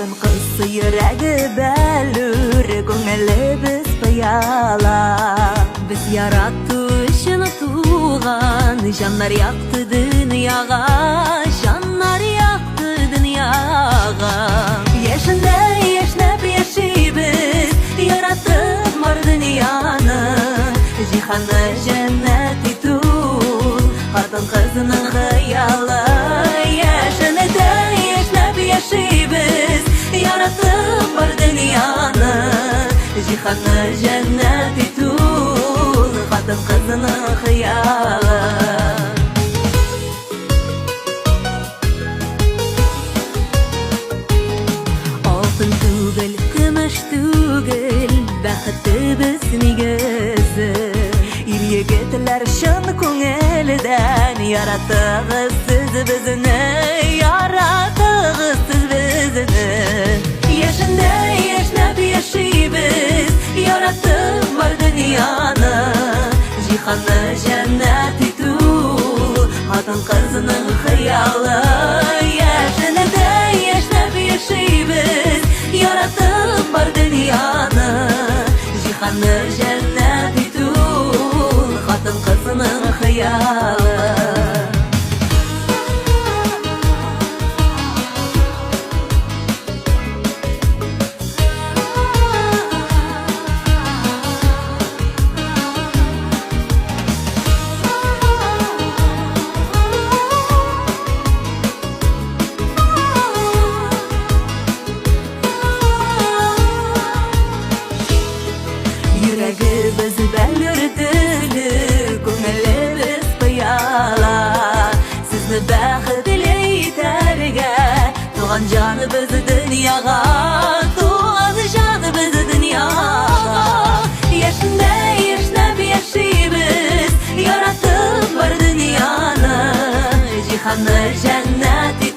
Алтын кыз йөрәге бәлүр, күңелебез пыяла. Без ярату өчен туган, җаннар якты дөньяга, җаннар якты дөньяга. Яшендә яшнәп яшибез, яратып мар дөньяны, җиһанны җәннәт итү, хатын кызның хыялы. Яшендә яшнәп яшибез, яратып мар дөньяны, җиһанны җәннәт итү, хатын кызның хыялы. Алтын түгел, көмеш түгел, бәхетебез нигезе. Ир-егетләр чын күңелдән яратыгыз сез безне, яратыгыз сез безне. Яшендә яшнәп яшибез, яратып бар дөньяны, җиһанны җәннәт итү, хатын кызның хыялы. Яшендә яшнәп яшибез, яратып бар дөньяны, җиһанны җәннәт итү, хатын кызның хыялы. Йөрәгебез бәлүр теле, күңелебез пыяла. Сезне бәхетле итәргә, туган җаныбыз дөньяга, туган җаныбыз дөньяга. Яшендә яшнәп яшибез, яратып бар дөньяны, җиһанны җәннәт